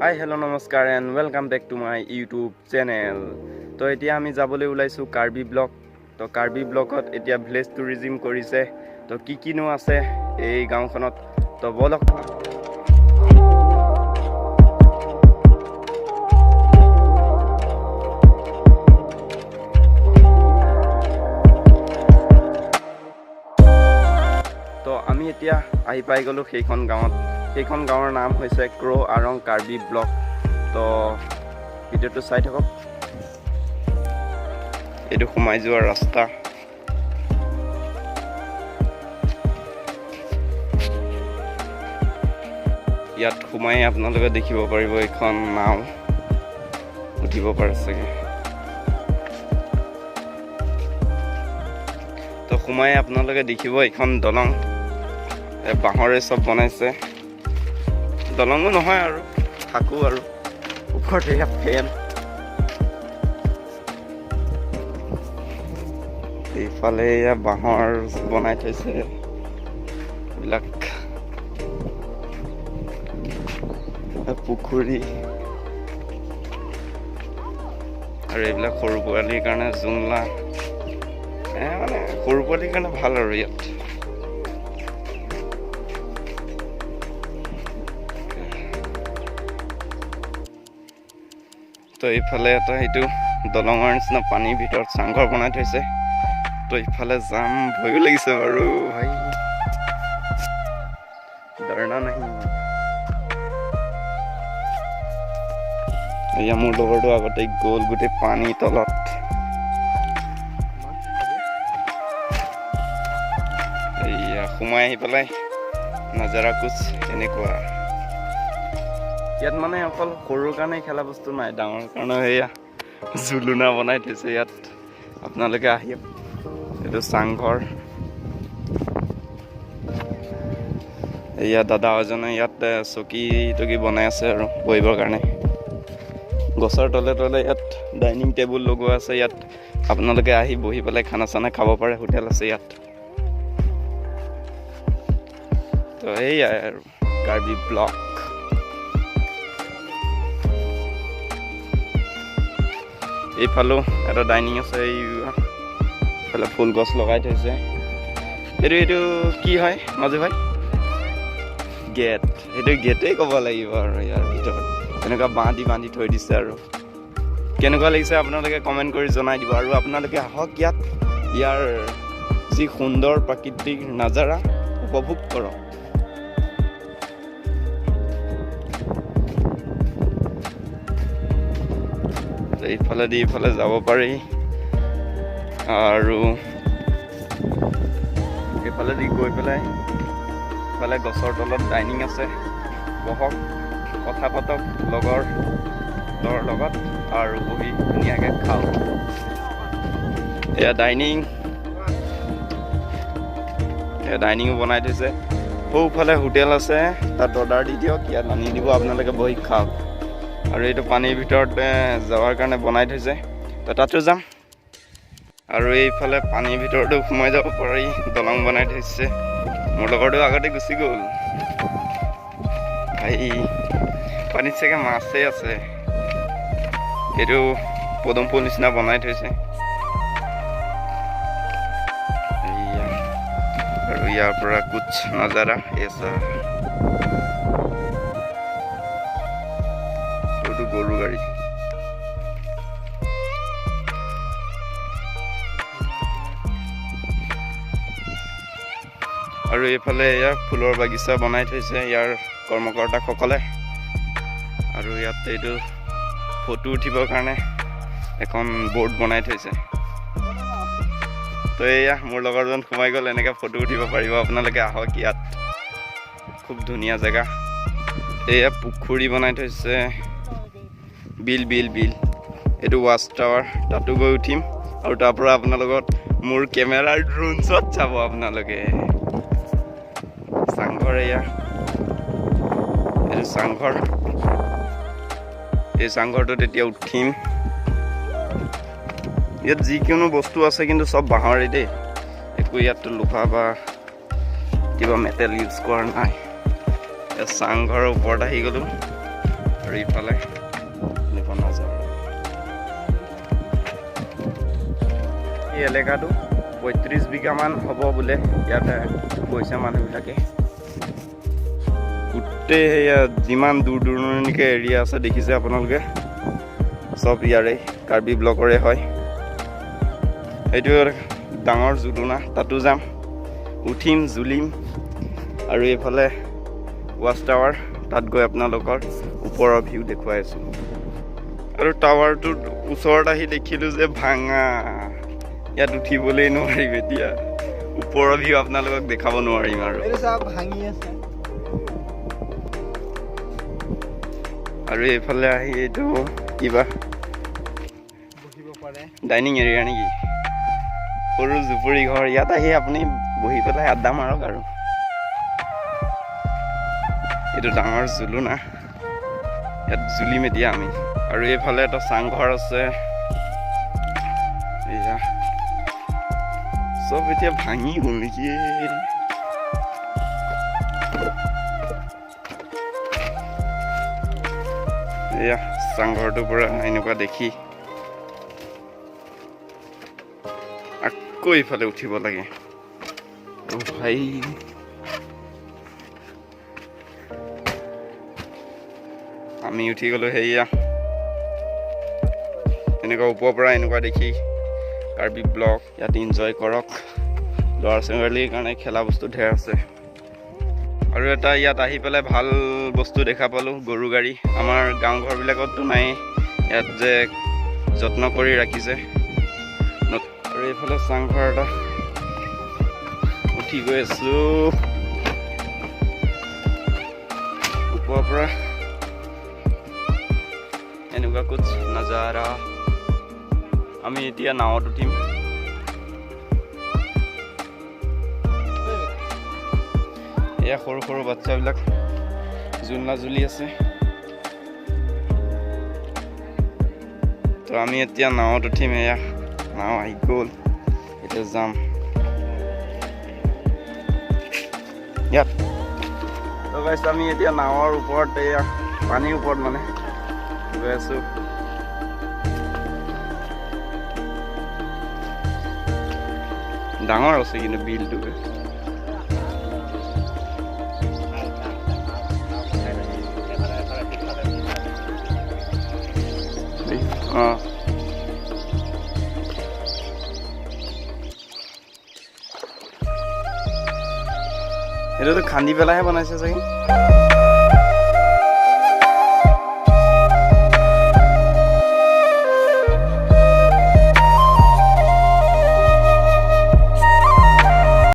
Hi, hello, namaskar and welcome back to my YouTube channel. So এতিয়া আমি যাবলৈ ওলাইছো কাৰ্বি ব্লক। তো কাৰ্বি ব্লকত এতিয়া ভিলেজ টুৰিজম কৰিছে। তো কিনো আছে এই গাঁওখনত তো বলক। তো আমি এতিয়া আহি পাই গলো সেইখন গাঁৱত। সেইখন গাঁৱৰ নাম হৈছে ক্ৰ আৰং কাৰ্বি ব্লক। তো ভিডিঅ'টো চাই থাকক। এইটো সোমাই যোৱাৰ ৰাস্তা। ইয়াত সোমাই আপোনালোকে দেখিব পাৰিব এখন নাও উঠিব পাৰে চাগে। তো সোমাই আপোনালোকে দেখিব এখন দলং বাঁহৰে চব বনাইছে। দলঙো নহয় আৰু থাকো আৰু ওপৰত এয়া ফেন। এইফালে এয়া বাঁহৰ বনাই থৈছে এইবিলাক পুখুৰী আৰু এইবিলাক সৰু পোৱালীৰ কাৰণে জোংলা। মানে সৰু পোৱালীৰ কাৰণে ভাল আৰু ইয়াত। তো এইফালে এটা এইটো দলঙৰ নিচিনা পানীৰ ভিতৰত চাংঘৰ বনাই থৈছে। তো ইফালে যাম, ভয়ো লাগিছে বাৰু ভাই, ডৰনা নাহি। এয়া মোৰ লগৰটো আগতে গ'ল গোটেই পানী তলত। এয়া সোমাই আহি পেলাই নাজাৰা কোচ এনেকুৱা। ইয়াত মানে অকল সৰুৰ কাৰণে খেলা বস্তু নাই, ডাঙৰ কাৰণে সেয়া জুলুনা বনাই থৈছে ইয়াত। আপোনালোকে আহি এইটো চাংঘৰ। এয়া দাদা এজনে ইয়াত চকী টকী বনাই আছে আৰু বহিবৰ কাৰণে। গছৰ তলে তলে ইয়াত ডাইনিং টেবুল লগোৱা আছে। ইয়াত আপোনালোকে আহি বহি পেলাই খানা চানা খাব পাৰে। হোটেল আছে ইয়াত। তো এইয়াই আৰু কাৰ্বি ব্লক। এইফালেও এটা ডাইনিং আছে। এইফালে ফুল গছ লগাই থৈছে। এইটো কি হয় মাজু ভাই? গেট। সেইটো গেটেই ক'ব লাগিব আৰু ইয়াৰ ভিতৰত এনেকুৱা বান্ধি থৈ দিছে। আৰু কেনেকুৱা লাগিছে আপোনালোকে কমেণ্ট কৰি জনাই দিব। আৰু আপোনালোকে আহক ইয়াত, ইয়াৰ যি সুন্দৰ প্ৰাকৃতিক নাজাৰা উপভোগ কৰক। এইফালেদি ইফালে যাব পাৰি। আৰু এইফালেদি গৈ পেলাই ইফালে গছৰ তলত ডাইনিং আছে। বহক, কথা পাতক লগৰ লগত আৰু বহি ধুনীয়াকৈ খাওক। এয়া ডাইনিঙো বনাই থৈছে। সৌফালে হোটেল আছে, তাত অৰ্ডাৰ দি দিয়ক, ইয়াত আনি দিব, আপোনালোকে বহি খাওক। আৰু এইটো পানীৰ ভিতৰত যাৱাৰ কাৰণে বনাই থৈছে। তো তাতো যাম। আৰু এইফালে পানীৰ ভিতৰতো সোমাই যাব পাৰি, দলং বনাই থৈছে। মোৰ লগৰটো আগতে গুচি গ'ল। ভাই পানীত চাগে মাছেই আছে। এইটো পদুম ফুল নিচিনা বনাই থৈছে। আৰু ইয়াৰ পৰা কুছ নাজাৰা এছা। গৰু গাড়ী। আৰু এইফালে ইয়াৰ ফুলৰ বাগিচা বনাই থৈছে ইয়াৰ কৰ্মকৰ্তাসকলে। আৰু ইয়াত এইটো ফটো উঠিবৰ কাৰণে এখন বৰ্ড বনাই থৈছে। তো এয়া মোৰ লগৰজন সোমাই গ'ল। এনেকৈ ফটো উঠিব পাৰিব। আপোনালোকে আহক ইয়াত, খুব ধুনীয়া জেগা। এয়া পুখুৰী বনাই থৈছে। বিল এইটো ৱাচ টাৱাৰ, তাতো গৈ উঠিম। আৰু তাৰ পৰা আপোনালোকক মোৰ কেমেৰাৰ ড্ৰোন শ্বট চাব আপোনালোকে। চাংঘৰ এয়া, এইটো চাংঘৰ। এই চাংঘৰটোত এতিয়া উঠিম। ইয়াত যিকোনো বস্তু আছে কিন্তু চব বাঁহৰে দেই। একো ইয়াত লোহা বা কিবা মেটেল ইউজ কৰা নাই। চাংঘৰৰ ওপৰত আহি গ'লোঁ। আৰু ইফালে এনেকুৱা নাযায়। এই এলেকাটো 35 বিঘামান হ'ব বোলে ইয়াতে গৈছে মানুহবিলাকে। গোটেই সেয়া যিমান দূৰ দূৰণিকৈ এৰিয়া আছে দেখিছে আপোনালোকে, চব ইয়াৰে কাৰ্বি ব্লকৰে হয়। এইটো ডাঙৰ জুলুনা, তাতো যাম, উঠিম, জুলিম। আৰু এইফালে ৱাচ টাৱাৰ, তাত গৈ আপোনালোকৰ ওপৰৰ ভিউ দেখুৱাই আছোঁ। আৰু টাৱাৰটোৰ ওচৰত আহি দেখিলোঁ যে ভাঙা, ইয়াত উঠিবলৈ নোৱাৰিম এতিয়া। ওপৰৰ ভিউ আপোনালোকক দেখাব নোৱাৰিম আৰু এইফালে আহি এইটো কিবা ডাইনিং এৰিয়া নেকি, সৰু জুপুৰি ঘৰ। ইয়াত আহি আপুনি বহি পেলাই আড্ডা মাৰক। আৰু এইটো ডাঙৰ জুলুনা, ইয়াত জুলিম এতিয়া আমি। আৰু এইফালে এটা চাংঘৰ আছে, এয়া চব এতিয়া ভাঙি গ'ল নেকি। এয়া চাংঘৰটোৰ পৰা এনেকুৱা দেখি আকৌ ইফালে উঠিব লাগে। ভাই আমি উঠি গ'লো সেয়া এনেকুৱা ওপৰৰ পৰা এনেকুৱা দেখি কাৰ্বি ব্লক। ইয়াত এনজয় কৰক, ল'ৰা ছোৱালীৰ কাৰণে খেলা বস্তু ঢেৰ আছে। আৰু এটা ইয়াত আহি পেলাই ভাল বস্তু দেখা পালোঁ, গৰু গাড়ী। আমাৰ গাঁও ঘৰবিলাকততো নাই, ইয়াত যে যত্ন কৰি ৰাখিছে। আৰু এইফালে চাংঘৰ এটা উঠি গৈ আছোঁ ওপৰৰ পৰা, এনেকুৱা কুছ নাজাৰা। আমি এতিয়া নাৱত উঠিম। এয়া সৰু সৰু বাচ্চাবিলাক জোলনা জুলি আছে। তো আমি এতিয়া নাৱত উঠিম। এয়া নাও আহি গ'ল, এতিয়া যাম ইয়াত। তো গাইছ, আমি এতিয়া নাৱৰ ওপৰত, এয়া পানীৰ ওপৰত মানে গৈ আছোঁ। ডাঙৰ আছে কিন্তু বিলটো। অঁ, এইটোতো খান্দি পেলাইহে বনাইছে চাগে।